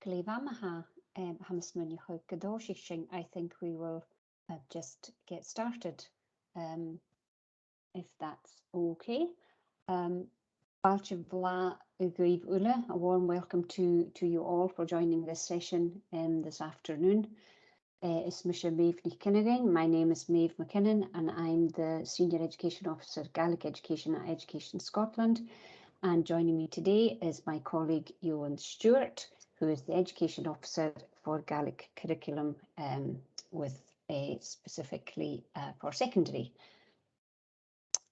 I think we will just get started, if that's okay. A warm welcome to you all for joining this session this afternoon. It's Misha Maeve McKinnon. My name is Maeve McKinnon and I'm the Senior Education Officer, Gaelic Education at Education Scotland. And joining me today is my colleague Ewan Stewart, who is the Education Officer for Gaelic Curriculum with specifically for secondary.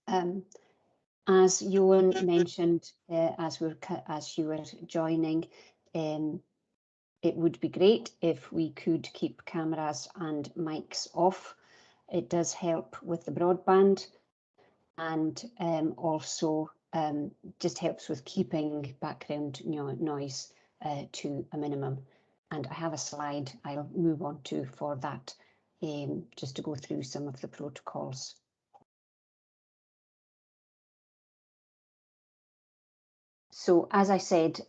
As Ewan mentioned, as you were joining, it would be great if we could keep cameras and mics off. It does help with the broadband and also just helps with keeping background noise to a minimum. And I have a slide I'll move on to for that, just to go through some of the protocols. So as I said,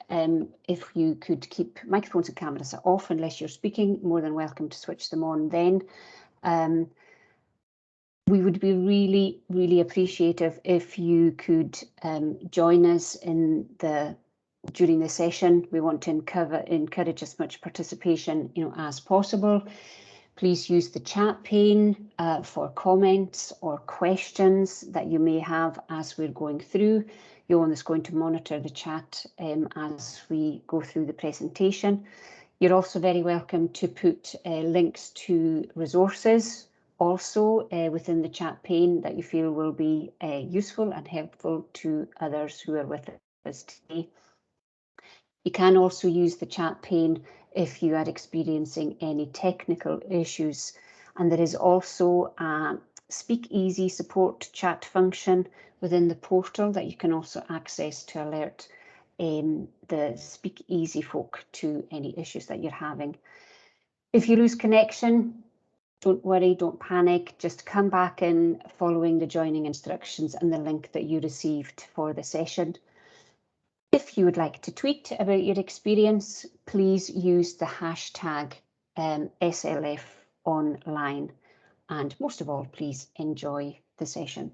if you could keep microphones and cameras off unless you're speaking, more than welcome to switch them on then. We would be really, really appreciative if you could join us during the session. We want to encourage as much participation, as possible. Please use the chat pane for comments or questions that you may have as we're going through. Johan is going to monitor the chat as we go through the presentation. You're also very welcome to put links to resources also within the chat pane that you feel will be useful and helpful to others who are with us today. You can also use the chat pane if you are experiencing any technical issues. And there is also a Speak Easy support chat function within the portal that you can also access to alert the Speak Easy folk to any issues that you're having. If you lose connection, don't worry, don't panic, just come back in following the joining instructions and the link that you received for the session. If you would like to tweet about your experience, please use the hashtag SLF online. And most of all, please enjoy the session.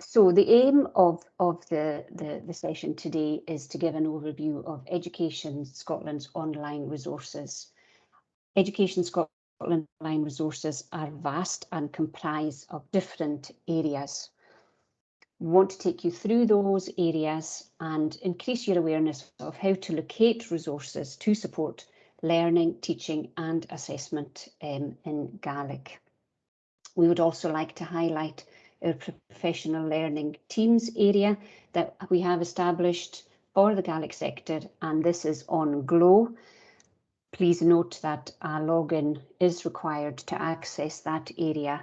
So the aim of the session today is to give an overview of Education Scotland's online resources. Education Scotland online resources are vast and comprise of different areas. We want to take you through those areas and increase your awareness of how to locate resources to support learning, teaching and assessment in Gaelic. We would also like to highlight our professional learning teams area that we have established for the Gaelic sector, and this is on Glow. Please note that a login is required to access that area,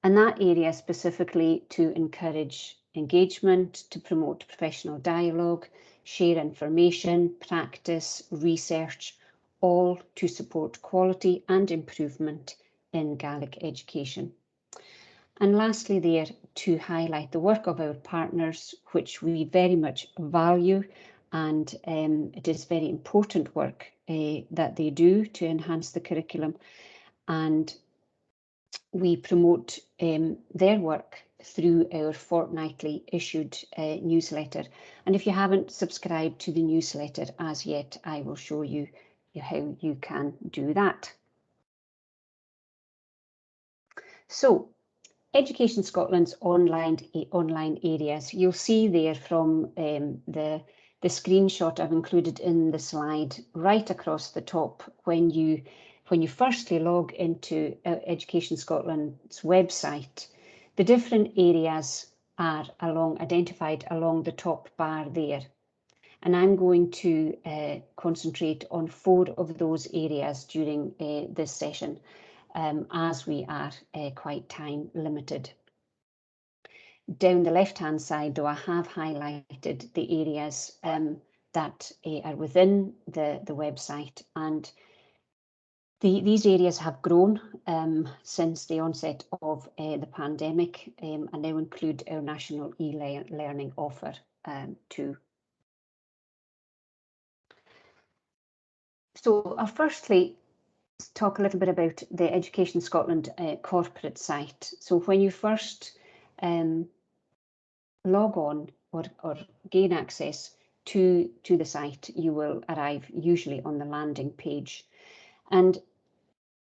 and that area specifically to encourage engagement, to promote professional dialogue, share information, practice, research, all to support quality and improvement in Gaelic education. And lastly there, to highlight the work of our partners, which we very much value, and it is very important work that they do to enhance the curriculum, and we promote their work through our fortnightly issued newsletter. And if you haven't subscribed to the newsletter as yet, I will show you how you can do that. So, Education Scotland's online areas, you'll see there from the screenshot I've included in the slide right across the top. When you firstly log into Education Scotland's website, the different areas are identified along the top bar there. And I'm going to concentrate on 4 of those areas during this session, as we are quite time limited. Down the left-hand side, though, I have highlighted the areas that are within the website, and these areas have grown since the onset of the pandemic, and now include our national e-learning offer too. So I'll firstly talk a little bit about the Education Scotland corporate site. So when you first log on or gain access to the site, you will arrive usually on the landing page. And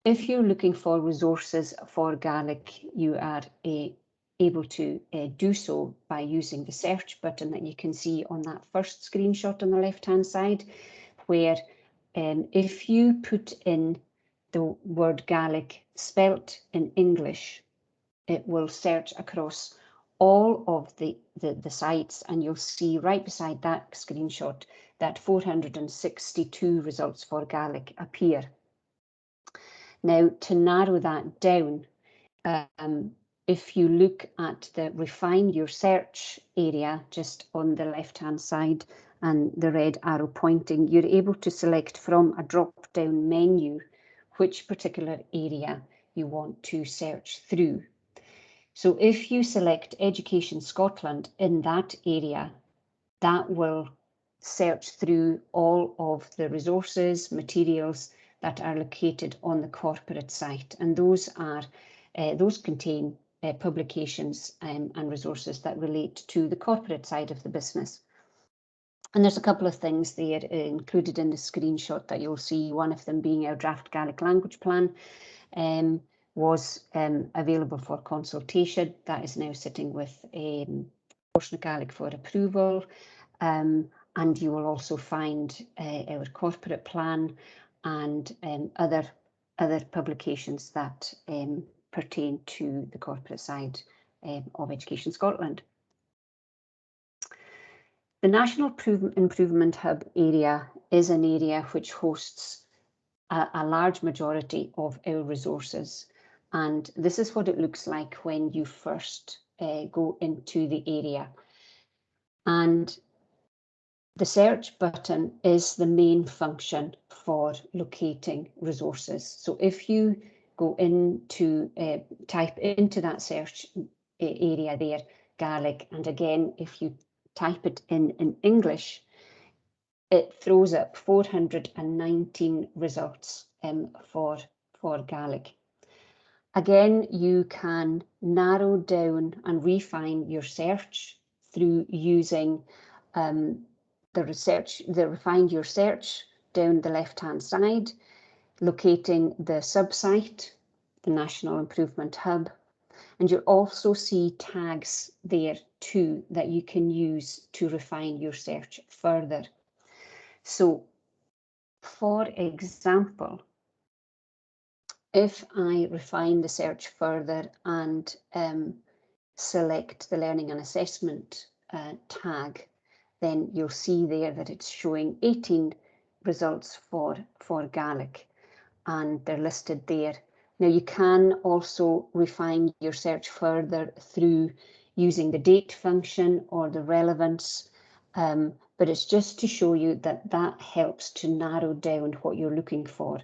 if you're looking for resources for Gaelic, you are able to do so by using the search button that you can see on that first screenshot on the left-hand side, where if you put in the word Gaelic spelt in English, it will search across all of the sites, and you'll see right beside that screenshot that 462 results for Gaelic appear. Now, to narrow that down, if you look at the refine your search area just on the left-hand side and the red arrow pointing, you're able to select from a drop-down menu which particular area you want to search through. So if you select Education Scotland in that area, that will search through all of the resources, materials that are located on the corporate site, and those contain publications and resources that relate to the corporate side of the business. And there's a couple of things there included in the screenshot that you'll see, one of them being our draft Gaelic language plan was available for consultation. That is now sitting with Portion of Gaelic for approval. And you will also find our corporate plan and other publications that pertain to the corporate side of Education Scotland. The National Improvement Hub area is an area which hosts a large majority of our resources, and this is what it looks like when you first go into the area. And the search button is the main function for locating resources. So if you go into type into that search area there, Gaelic, and again, if you type it in English, it throws up 419 results for Gaelic. Again, you can narrow down and refine your search through using the refine your search down the left-hand side, locating the subsite, the National Improvement Hub, and you'll also see tags there too that you can use to refine your search further. So, for example, if I refine the search further and select the Learning and Assessment tag, then you'll see there that it's showing 18 results for Gaelic, and they're listed there. Now you can also refine your search further through using the date function or the relevance, but it's just to show you that that helps to narrow down what you're looking for,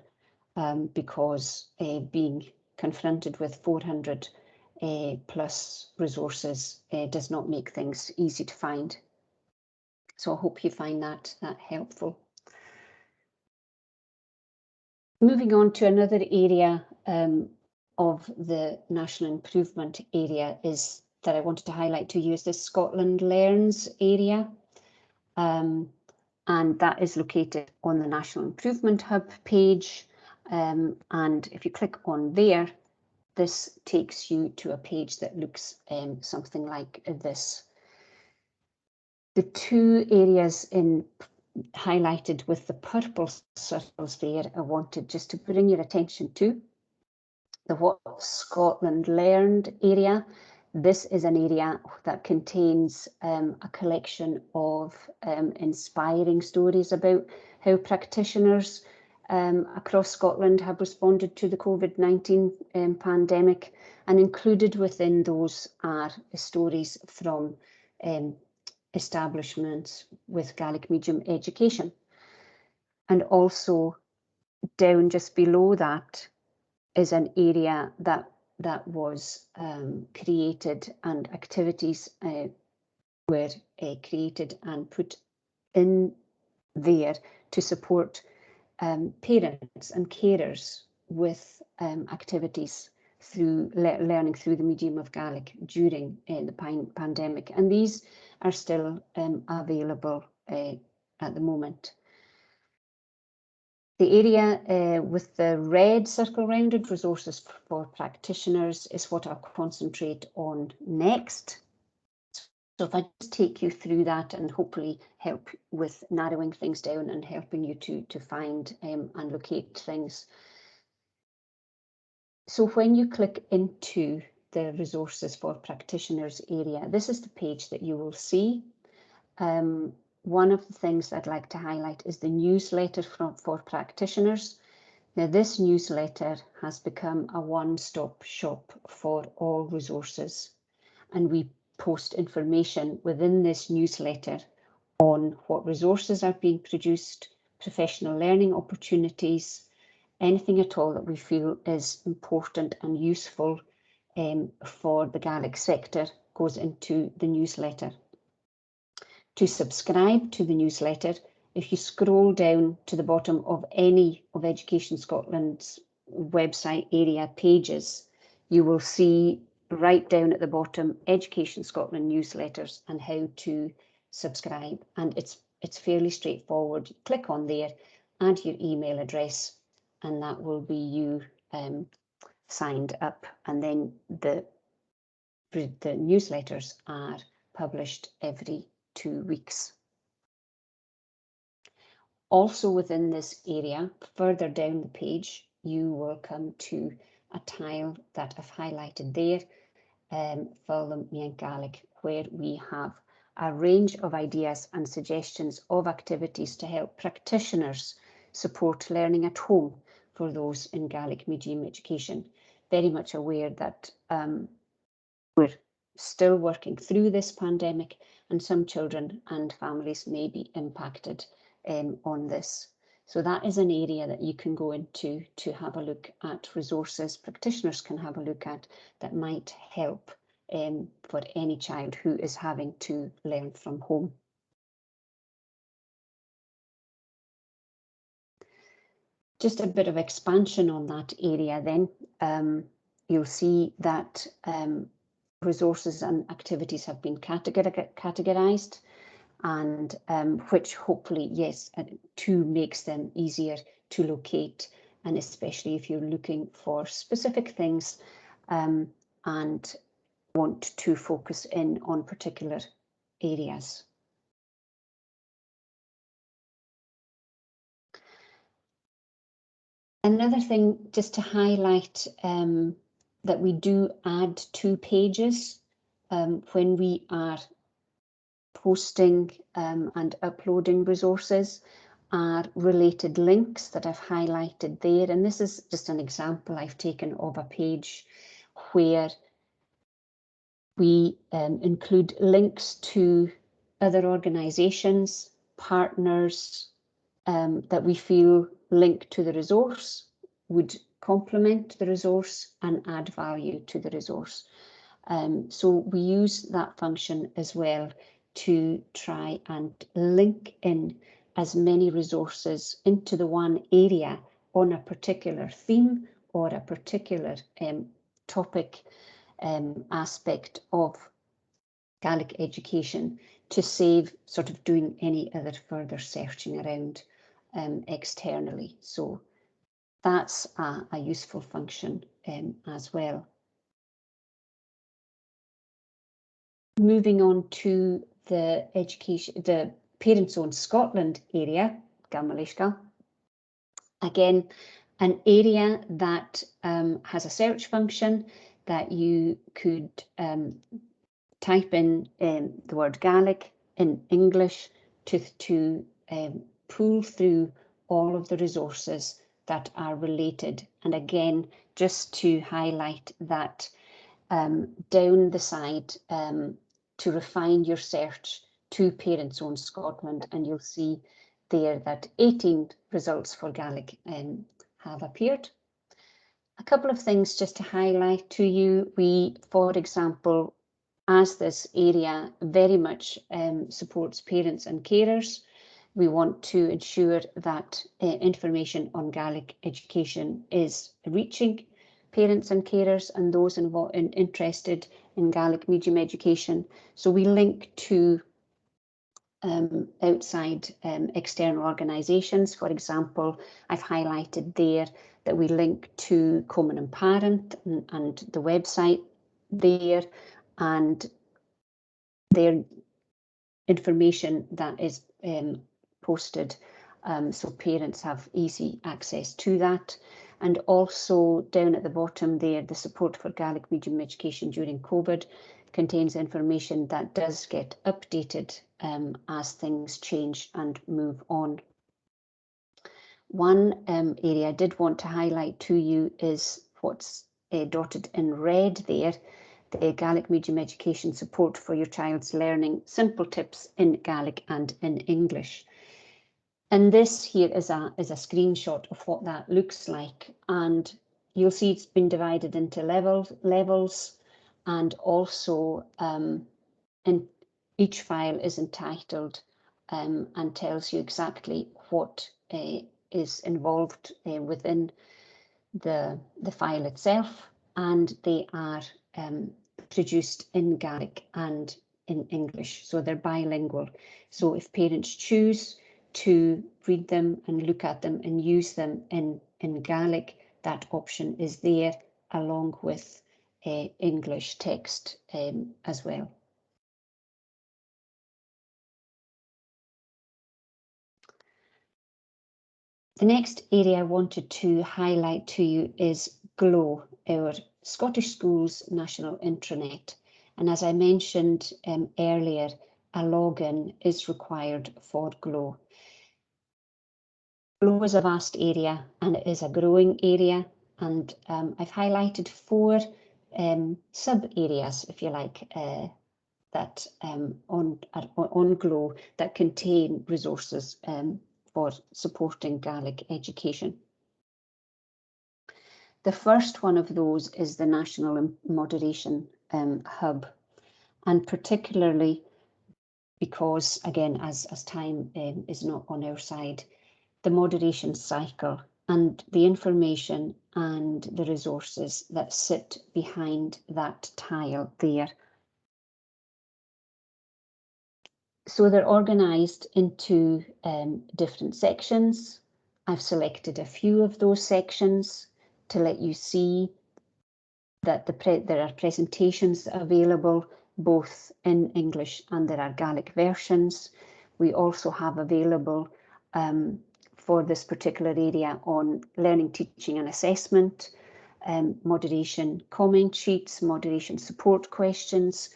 because being confronted with 400 plus resources does not make things easy to find. So I hope you find that helpful. Moving on to another area of the National Improvement area is that I wanted to highlight to you is the Scotland Learns area. And that is located on the National Improvement Hub page. And if you click on there, this takes you to a page that looks something like this. The two areas highlighted with the purple circles there, I wanted just to bring your attention to. The What Scotland Learned area. This is an area that contains a collection of inspiring stories about how practitioners across Scotland have responded to the COVID-19 pandemic, and included within those are stories from establishments with Gaelic Medium education. And also down just below that is an area that was created, and activities were created and put in there to support parents and carers with activities through learning through the medium of Gaelic during the pandemic, and these are still available at the moment. The area with the red circle rounded, resources for practitioners, is what I'll concentrate on next. So if I just take you through that and hopefully help with narrowing things down and helping you to find and locate things. So when you click into the resources for practitioners area, this is the page that you will see. One of the things I'd like to highlight is the newsletter for practitioners. Now, this newsletter has become a one-stop shop for all resources, and we post information within this newsletter on what resources are being produced, professional learning opportunities, anything at all that we feel is important and useful for the Gaelic sector goes into the newsletter. To subscribe to the newsletter, if you scroll down to the bottom of any of Education Scotland's website area pages, you will see right down at the bottom Education Scotland newsletters and how to subscribe, and it's fairly straightforward. You click on there, add your email address, and that will be you signed up, and then the newsletters are published every 2 weeks. Also within this area, further down the page, you will come to a tile that I've highlighted there, Follow Me in Gaelic, where we have a range of ideas and suggestions of activities to help practitioners support learning at home for those in Gaelic medium education. Very much aware that we're still working through this pandemic, and some children and families may be impacted on this. So that is an area that you can go into to have a look at resources practitioners can have a look at that might help for any child who is having to learn from home. Just a bit of expansion on that area then. You'll see that resources and activities have been categorized, and which hopefully, yes, too makes them easier to locate, and especially if you're looking for specific things and want to focus in on particular areas. Another thing just to highlight that we do add 2 pages when we are posting and uploading resources are related links that I've highlighted there. And this is just an example I've taken of a page where we include links to other organisations, partners that we feel link to the resource, would complement the resource and add value to the resource. So we use that function as well to try and link in as many resources into the one area on a particular theme or a particular topic aspect of Gaelic education, to save sort of doing any other further searching around externally. So that's a useful function as well. Moving on to the Parentzone Scotland area, Gamalishka. Again, an area that has a search function that you could type in the word Gaelic in English to pull through all of the resources that are related. And again, just to highlight that down the side to refine your search to Parentzone Scotland, and you'll see there that 18 results for Gaelic have appeared. A couple of things just to highlight to you. We, for example, as this area very much supports parents and carers, we want to ensure that information on Gaelic education is reaching parents and carers and those interested in Gaelic medium education. So we link to outside external organisations. For example, I've highlighted there that we link to Common and Parent and the website there, and their information that is posted, so parents have easy access to that. And also down at the bottom there, the support for Gaelic medium education during COVID contains information that does get updated as things change and move on. One area I did want to highlight to you is what's dotted in red there, the Gaelic medium education support for your child's learning, simple tips in Gaelic and in English. And this here is a screenshot of what that looks like, and you'll see it's been divided into levels, and also in each file is entitled and tells you exactly what is involved within the file itself, and they are produced in Gaelic and in English, so they're bilingual. So if parents choose to read them and look at them and use them in Gaelic, that option is there, along with English text as well. The next area I wanted to highlight to you is GLOW, our Scottish Schools National Intranet. And as I mentioned earlier, a login is required for GLOW. GLOW is a vast area and it is a growing area, and I've highlighted 4 sub-areas, if you like, that on GLOW that contain resources for supporting Gaelic education. The first one of those is the National Moderation Hub, and particularly because, again, as time is not on our side, the moderation cycle and the information and the resources that sit behind that tile there. So they're organised into different sections. I've selected a few of those sections to let you see that there are presentations available both in English and there are Gaelic versions. We also have available for this particular area on learning, teaching and assessment, moderation comment sheets, moderation support questions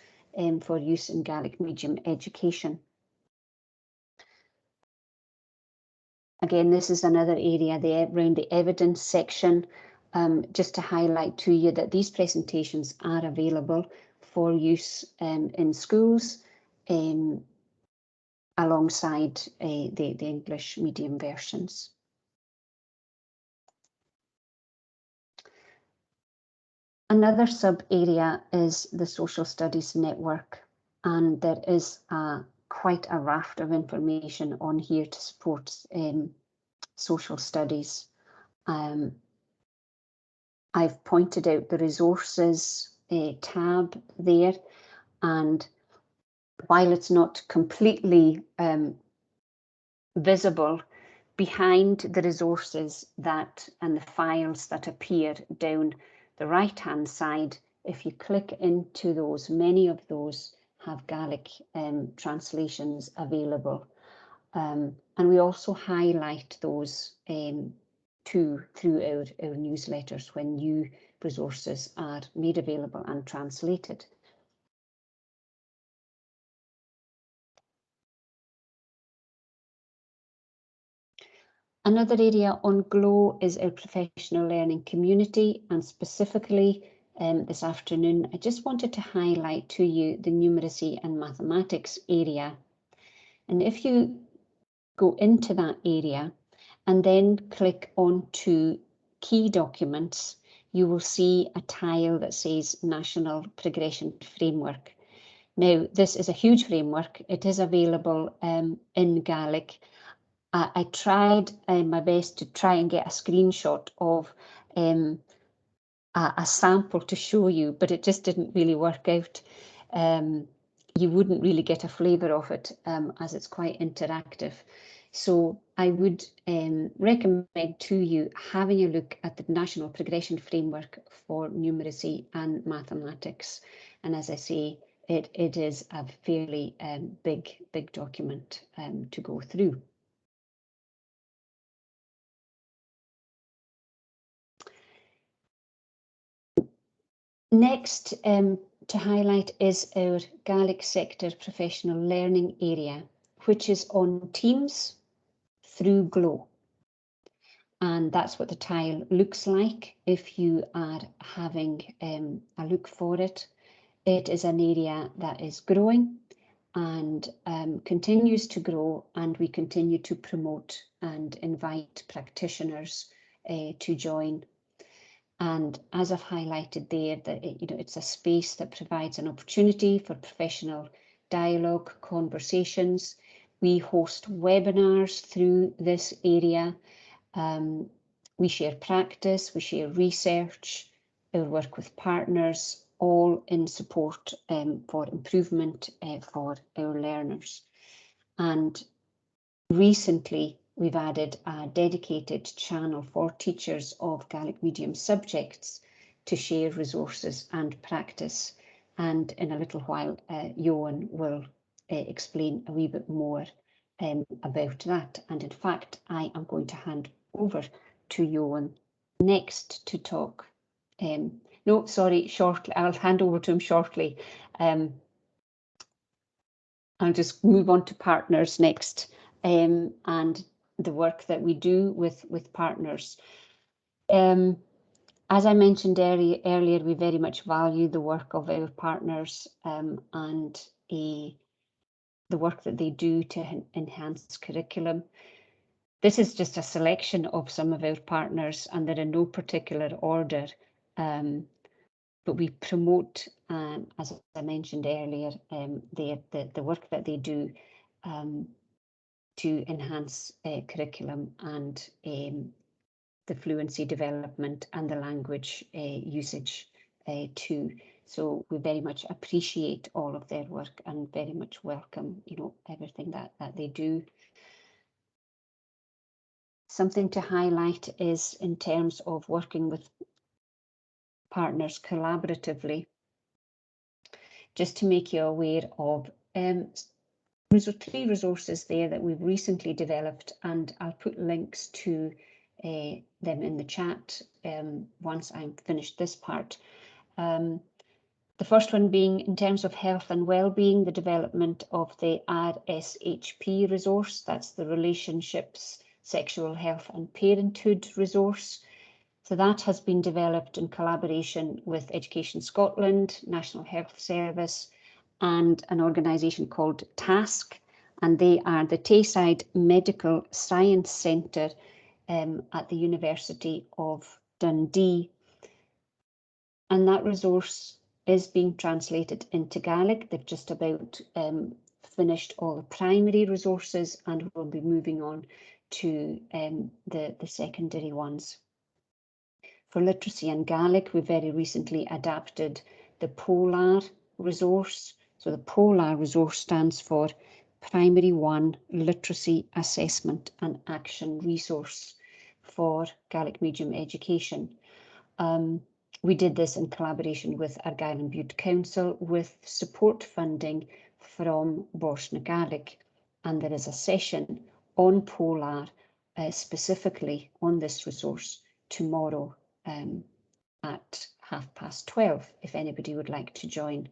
for use in Gaelic medium education. Again, this is another area there around the evidence section, just to highlight to you that these presentations are available for use in schools alongside the English medium versions. Another sub-area is the Social Studies Network, and there is quite a raft of information on here to support social studies. I've pointed out the resources tab there, and while it's not completely visible, behind the resources and the files that appear down the right hand side, if you click into those, many of those have Gaelic translations available, and we also highlight those through our newsletters when new resources are made available and translated. Another area on GLOW is our professional learning community, and specifically this afternoon I just wanted to highlight to you the numeracy and mathematics area. And if you go into that area and then click on to key documents, you will see a tile that says National Progression Framework. Now, this is a huge framework. It is available in Gaelic, I tried my best to try and get a screenshot of a sample to show you, but it just didn't really work out. You wouldn't really get a flavour of it as it's quite interactive. So I would recommend to you having a look at the National Progression Framework for Numeracy and Mathematics. And as I say, it is a fairly big document to go through. Next to highlight is our Gaelic sector professional learning area, which is on Teams through Glow. And that's what the tile looks like if you are having a look for it. It is an area that is growing and continues to grow, and we continue to promote and invite practitioners to join. And as I've highlighted there, that it's a space that provides an opportunity for professional dialogue, conversations. We host webinars through this area. We share practice, we share research, our work with partners, all in support for improvement for our learners. And recently, we've added a dedicated channel for teachers of Gaelic medium subjects to share resources and practice. And in a little while, Johan will explain a wee bit more about that. And in fact, I am going to hand over to Johan next to talk. No, sorry, shortly. I'll hand over to him shortly. I'll just move on to partners next. And the work that we do with partners. As I mentioned earlier, we very much value the work of our partners and the work that they do to enhance curriculum. This is just a selection of some of our partners, and they're in no particular order, but we promote, as I mentioned earlier, the work that they do to enhance curriculum and the fluency development and the language usage too. So we very much appreciate all of their work and very much welcome, everything that they do. Something to highlight is in terms of working with partners collaboratively, just to make you aware of three resources there that we've recently developed, and I'll put links to them in the chat once I'm finished this part. The first one being in terms of health and well-being, the development of the RSHP resource, that's the Relationships, Sexual Health and Parenthood resource. So that has been developed in collaboration with Education Scotland, National Health Service, and an organisation called TASC, and they are the Tayside Medical Science Centre at the University of Dundee. And that resource is being translated into Gaelic. They've just about finished all the primary resources and will be moving on to the secondary ones. For literacy and Gaelic, we very recently adapted the POLAR resource. So the POLAR resource stands for Primary 1 Literacy Assessment and Action Resource for Gaelic Medium Education. We did this in collaboration with Argyll and Bute Council with support funding from Bors na Gaelic, and there is a session on POLAR specifically on this resource tomorrow at 12:30 if anybody would like to join.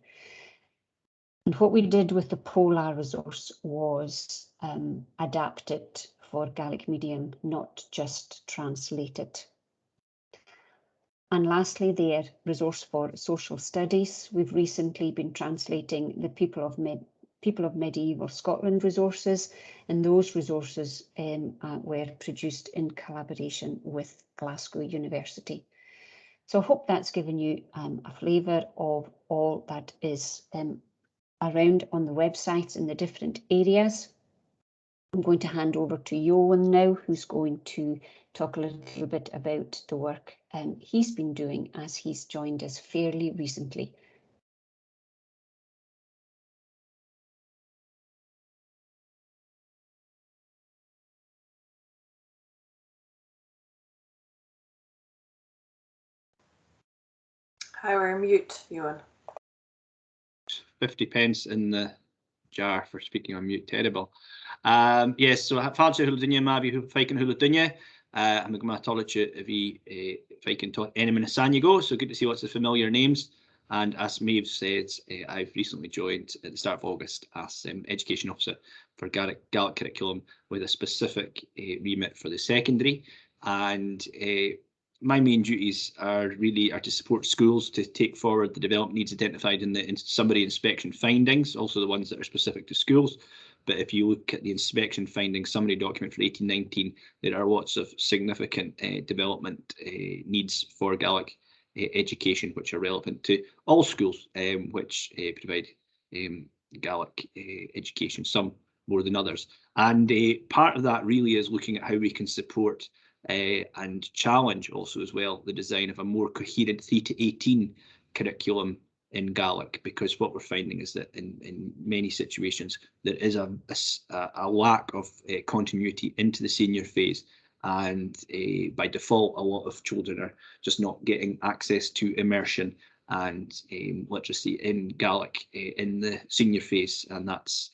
And what we did with the POLAR resource was adapt it for Gaelic medium, not just translate it. And lastly, their resource for social studies. We've recently been translating the People of Medieval Scotland resources, and those resources were produced in collaboration with Glasgow University. So I hope that's given you a flavour of all that is around on the websites in the different areas. I'm going to hand over to Johan now, who's going to talk a little bit about the work he's been doing as he's joined us fairly recently. Hi, we're mute, Johan. 50 pence in the jar for speaking on mute. Terrible. Yes, so Fáilte Hula Duine má bhí Feikin Hula Duine. I'm going to talk to Feikin Enemin Sanyago. So good to see lots of familiar names. And as Maeve said, I've recently joined at the start of August as Education Officer for Gaelic Curriculum with a specific remit for the secondary. And my main duties are to support schools to take forward the development needs identified in the summary inspection findings, also the ones that are specific to schools. But if you look at the inspection findings summary document for 1819, there are lots of significant development needs for Gaelic education, which are relevant to all schools, which provide Gaelic education, some more than others. And part of that really is looking at how we can support and challenge also as well the design of a more coherent 3 to 18 curriculum in Gaelic, because what we're finding is that in many situations there is a lack of continuity into the senior phase, and by default a lot of children are just not getting access to immersion and literacy in Gaelic in the senior phase, and that's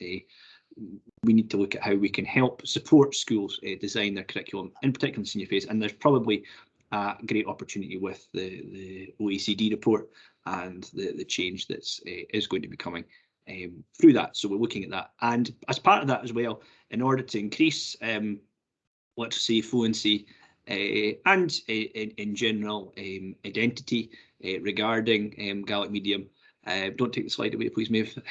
we need to look at how we can help support schools design their curriculum, in particular in the senior phase. And there's probably a great opportunity with the OECD report and the change that's is going to be coming through that. So we're looking at that. And as part of that as well, in order to increase literacy, fluency, and in general identity regarding Gaelic medium, don't take the slide away, please, Maeve.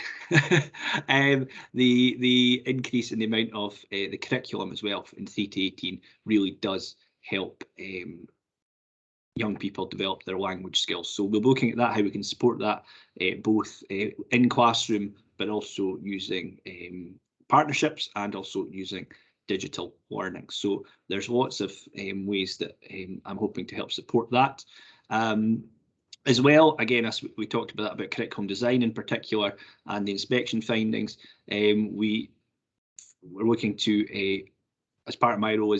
The increase in the amount of the curriculum as well in 3 to 18 really does help young people develop their language skills. So we'll be looking at that, how we can support that both in classroom, but also using partnerships and also using digital learning. So there's lots of ways that I'm hoping to help support that. As well, again, as we talked about curriculum design in particular and the inspection findings, we're looking to, as part of my role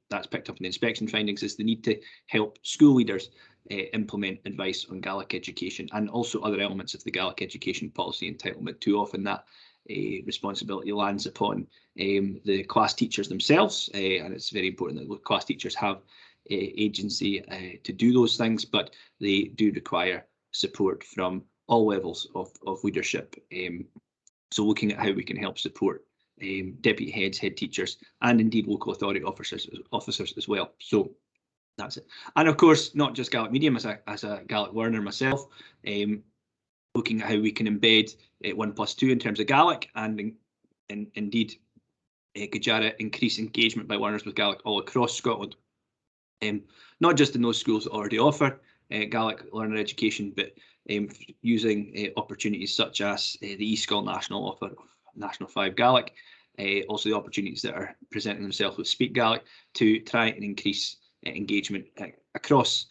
that's picked up in the inspection findings, is the need to help school leaders implement advice on Gaelic education and also other elements of the Gaelic education policy entitlement. Too often that responsibility lands upon the class teachers themselves, and it's very important that class teachers have agency to do those things, but they do require support from all levels of leadership. So looking at how we can help support deputy heads, head teachers, and indeed local authority officers as well. So that's it. And of course, not just Gaelic medium, as a Gaelic learner myself, looking at how we can embed 1+2 in terms of Gaelic, and indeed Gajara increase engagement by learners with Gaelic all across Scotland. Not just in those schools that already offer Gaelic learner education, but using opportunities such as the Schools National offer of National 5 Gaelic, also the opportunities that are presenting themselves with Speak Gaelic to try and increase engagement across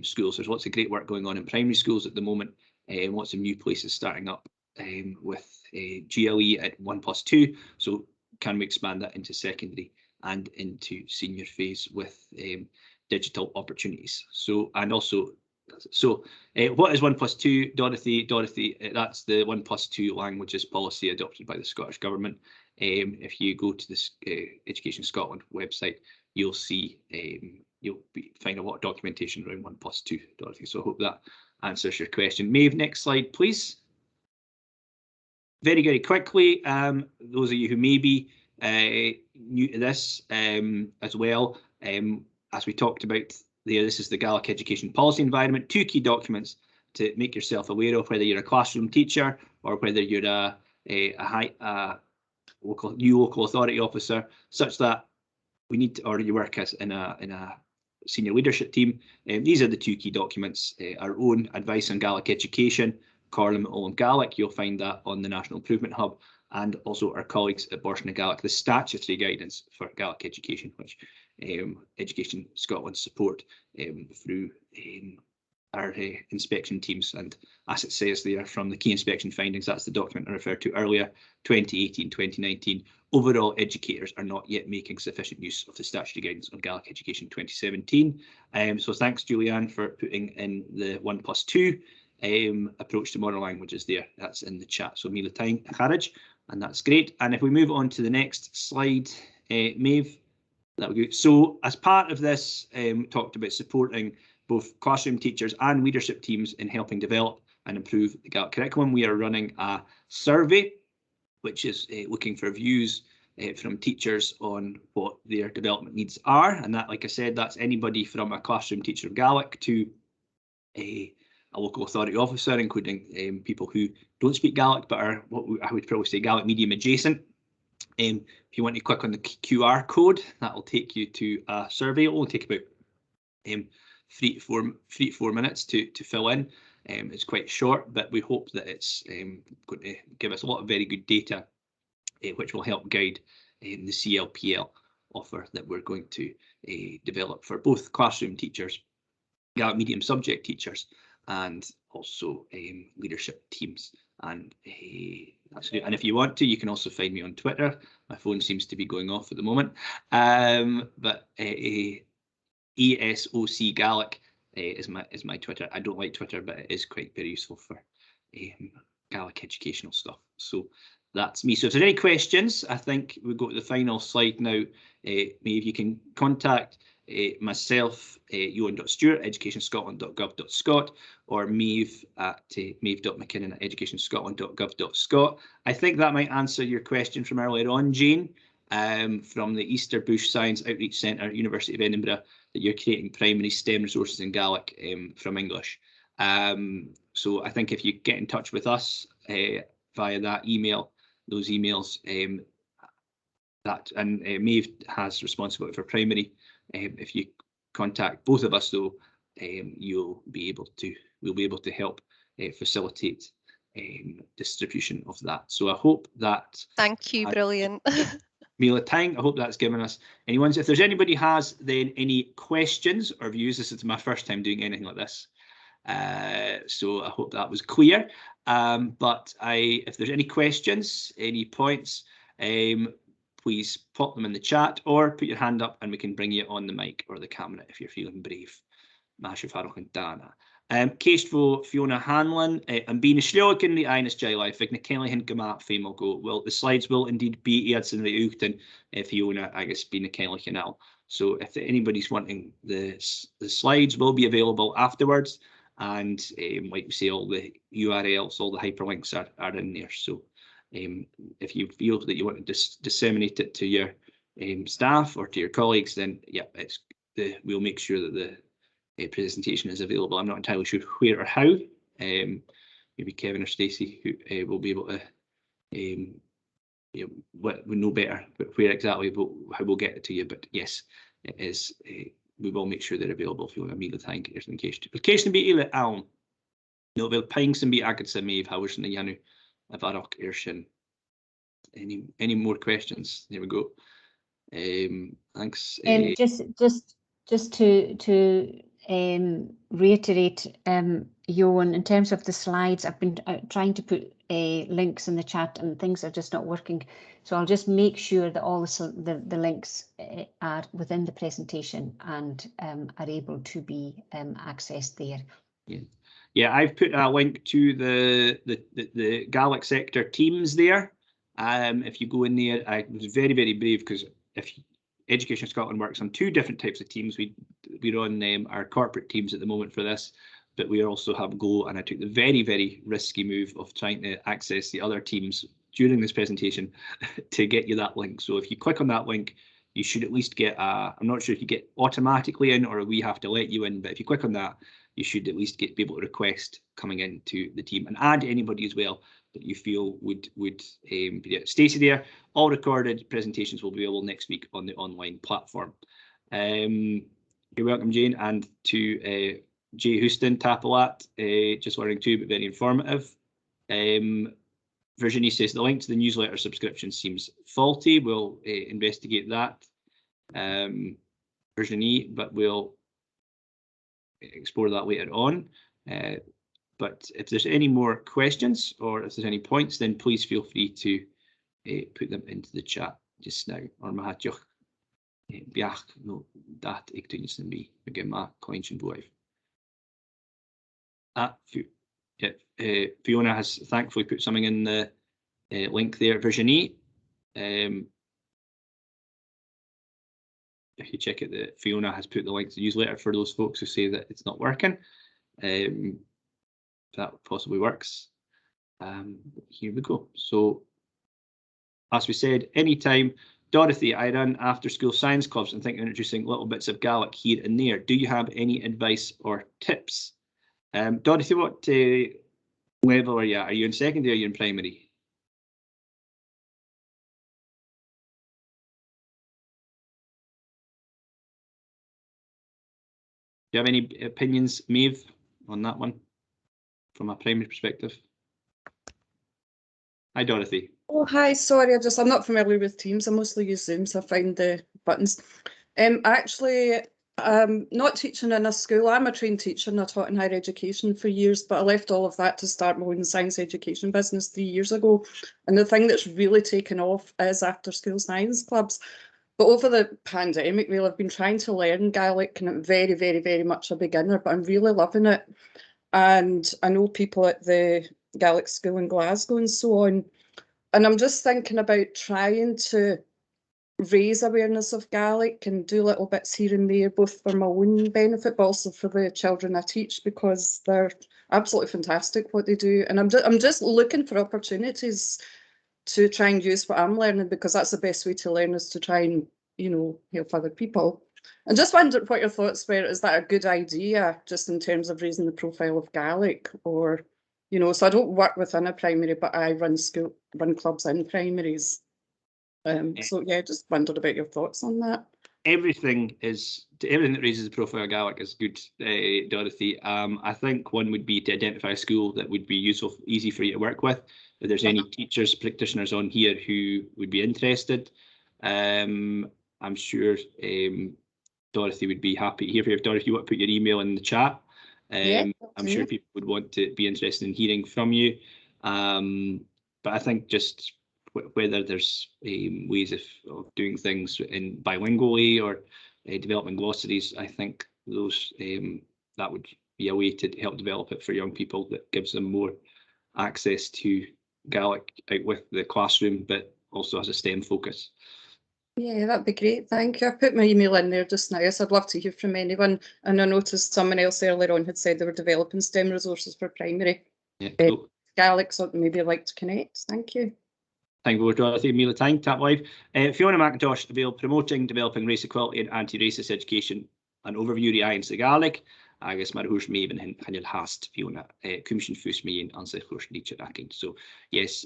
schools. There's lots of great work going on in primary schools at the moment, lots of new places starting up with GLE at 1+2. So can we expand that into secondary and into senior phase with digital opportunities? So, and also, what is 1+2, Dorothy? Dorothy, that's the 1+2 languages policy adopted by the Scottish Government. If you go to this Education Scotland website, you'll see find a lot of documentation around 1+2, Dorothy. So I hope that answers your question. Maeve, next slide, please. Very quickly, those of you who may be new to this as well, as we talked about there, this is the Gaelic Education Policy Environment, 2 key documents to make yourself aware of, whether you're a classroom teacher or whether you're a new local authority officer, such that we need to, or you work as in a senior leadership team. These are the 2 key documents. Our own advice on Gaelic education, Corlem Olam Gaelic, you'll find that on the National Improvement Hub, and also our colleagues at Borston and Gaelic, the statutory guidance for Gaelic education, which Education Scotland support through our inspection teams. And as it says there from the key inspection findings, that's the document I referred to earlier, 2018-2019, overall educators are not yet making sufficient use of the statutory guidance on Gaelic education 2017. So thanks, Julianne, for putting in the 1+2 approach to modern languages there. That's in the chat. So Míle Tainn Charage, and that's great. And if we move on to the next slide, Maeve, that would be good. So as part of this, talked about supporting both classroom teachers and leadership teams in helping develop and improve the Gaelic curriculum. We are running a survey, which is looking for views from teachers on what their development needs are. And that, like I said, that's anybody from a classroom teacher of Gaelic to a local authority officer, including people who don't speak Gaelic but are what I would probably say Gaelic medium adjacent. If you want to click on the QR code, that will take you to a survey. It will only take about 3 to 4 minutes to fill in. It's quite short, but we hope that it's going to give us a lot of very good data, which will help guide the CLPL offer that we're going to develop for both classroom teachers, Gaelic medium subject teachers, and also leadership teams. And that's good. And if you want to, you can also find me on Twitter. My phone seems to be going off at the moment, but ESOC Gaelic is my Twitter. I don't like Twitter, but it is quite very useful for Gaelic educational stuff. So that's me. So if there's any questions, I think we'll go to the final slide now. Maybe you can contact myself, Ewan.Stewart, educationscotland.gov.scot, or Maeve at maeve.mckinnon at educationscotland.gov.scot. I think that might answer your question from earlier on, Jane, from the Easter Bush Science Outreach Centre, University of Edinburgh, that you're creating primary STEM resources in Gaelic from English. So I think if you get in touch with us via that email, those emails, Maeve has responsibility for primary. If you contact both of us, though, we'll be able to help facilitate distribution of that. So I hope that. Thank you, brilliant. Míle Tainn, I hope that's given us any ones. If there's anybody has then any questions or views, this is my first time doing anything like this, so I hope that was clear. But if there's any questions, any points, please pop them in the chat or put your hand up and we can bring you on the mic or the camera if you're feeling brave. Masha Farrell and Dana. Ceist Fiona Hanlon, and being a Sliog in the Ines Jai Fig Kelly and Gamat Fame go. Well, the slides will indeed be Edson the Uchton, Fiona, I guess, being a Kelly Canal. So if anybody's wanting the slides will be available afterwards, and like we say, all the URLs, all the hyperlinks are in there. So if you feel that you want to disseminate it to your staff or to your colleagues, then yeah, we'll make sure that the presentation is available. I'm not entirely sure where or how. Maybe Kevin or Stacey who will be able to we know better where exactly, but how we'll get it to you. But yes, it is. We will make sure they're available if you want to meet the time in case. Location be Ile Alm. No, well, Pings and be Agatha Maeve Howers and the Yanu Avarok Irshin. Any more questions? There we go. Thanks. Just to reiterate, Johan, in terms of the slides, I've been trying to put links in the chat and things are just not working. So I'll just make sure that all the links are within the presentation and are able to be accessed there. Yeah, I've put a link to the Gaelic sector teams there. If you go in there, I was very, very brave because if Education Scotland works on 2 different types of teams. We're on our corporate teams at the moment for this, but we also have Go, and I took the very, very risky move of trying to access the other teams during this presentation to get you that link. So if you click on that link, you should at least get I'm not sure if you get automatically in or we have to let you in, but if you click on that, you should at least be able to request coming into the team and add anybody as well that you feel would be there. Stacey there, all recorded presentations will be available next week on the online platform. You're welcome, Jane, and to Jay Houston, Tapalat, just learning too, but very informative. Virginie says the link to the newsletter subscription seems faulty. We'll investigate that, Virginie, but we'll explore that later on. But if there's any more questions or if there's any points, then please feel free to put them into the chat just now. Or mahatjoch biach no dat ik doe niets mee. Again, ma coinchen boy. Fiona has thankfully put something in the link there, Virginie. If you check it, Fiona has put the link to the newsletter for those folks who say that it's not working. That possibly works. Here we go. So, as we said, anytime, Dorothy, I run after school science clubs and think introducing little bits of Gaelic here and there. Do you have any advice or tips? Dorothy, what level are you at? Are you in secondary or are you in primary? Do you have any opinions, Maeve, on that one from a primary perspective? Hi, Dorothy. Oh, hi, sorry, I'm not familiar with Teams. I mostly use Zoom, so I find the buttons. Actually, not teaching in a school. I'm a trained teacher and I taught in higher education for years, but I left all of that to start my own science education business 3 years ago. And the thing that's really taken off is after school science clubs. But over the pandemic, really, I've been trying to learn Gaelic, and I'm very, very, very much a beginner, but I'm really loving it. And I know people at the Gaelic School in Glasgow and so on. And I'm just thinking about trying to raise awareness of Gaelic and do little bits here and there, both for my own benefit, but also for the children I teach, because they're absolutely fantastic what they do. And I'm just looking for opportunities to try and use what I'm learning, because that's the best way to learn, is to try and, you know, help other people. And just wondered what your thoughts were. Is that a good idea, just in terms of raising the profile of Gaelic? Or, you know, so I don't work within a primary, but I run clubs in primaries. So yeah, just wondered about your thoughts on that. Everything that raises the profile of Gaelic is good, Dorothy. I think one would be to identify a school that would be useful, easy for you to work with. If there's any teachers, practitioners on here who would be interested, I'm sure Dorothy would be happy to hear from you. If Dorothy, you want to put your email in the chat, I'm sure people would want to be interested in hearing from you. But I think just whether there's ways of doing things in bilingually or developing glossaries, I think those that would be a way to help develop it for young people, that gives them more access to Gaelic out with the classroom, but also has a STEM focus. Yeah, that'd be great. Thank you. I put my email in there just now, so I'd love to hear from anyone. And I noticed someone else earlier on had said they were developing STEM resources for primary. Yeah, cool. Gaelic, so maybe I'd like to connect. Thank you. Thank you, Dorothy. Mila Tang, Tap Live. Fiona McIntosh, available promoting, developing race equality and anti-racist education, an overview of the Gaelic. Agus mar hús méven hanil hast Fiona Commission fús me an sig hús lítir akin. So yes,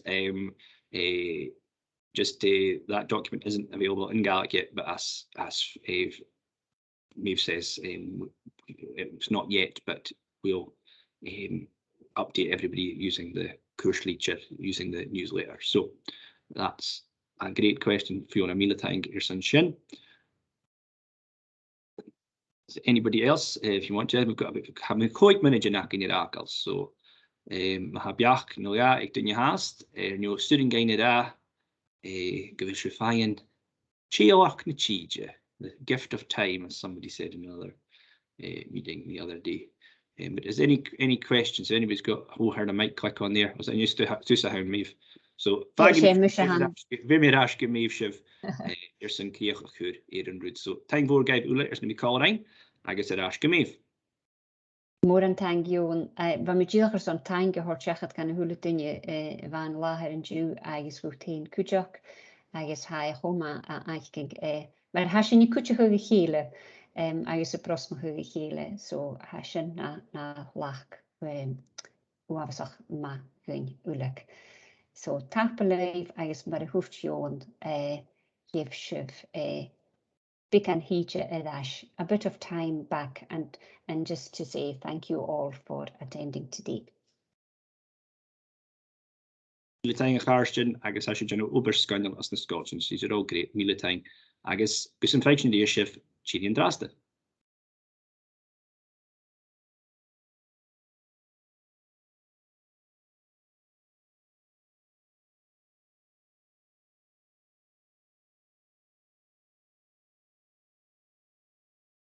just that document isn't available in Gaelic yet, but as Maeve says, it's not yet, but we'll update everybody using the course leader, using the newsletter. So that's a great question, Fiona. Mila Tang Irsan Shin. Anybody else, if you want to, we've got a quite minute in your articles. So Mahabiach, no, yeah, ik doe je haast. No student gain it. Give it fine. Chialach na chije, the gift of time, as somebody said in another meeting the other day. But is any questions? Anybody's got heard a mic click on there? Was I used to have Maeve? So very rash give Maeve shiv. Some Kiachachur Aaron Rood. So thank you guys uletters na mi calling. I guess it ask Maeve. More than thank you. Van met jullie zo'n thank you hoort zeggen kan hule dinge van lager en ju eigen routine kujak. Eigen hij homa eigen maar hasje niet kutje hoge gele. Eigen se prosma hoge gele. So hasje na lach. Uavsach ma hun ulek. So tapeleef eigen maar hoeft joon give shiv big and a bit of time back and just to say thank you all for attending today. Míle a cháirtin agus as gen oberscannal as na Scotland, these are all great míle agus gus an feichin dé sif Chilean Drasta.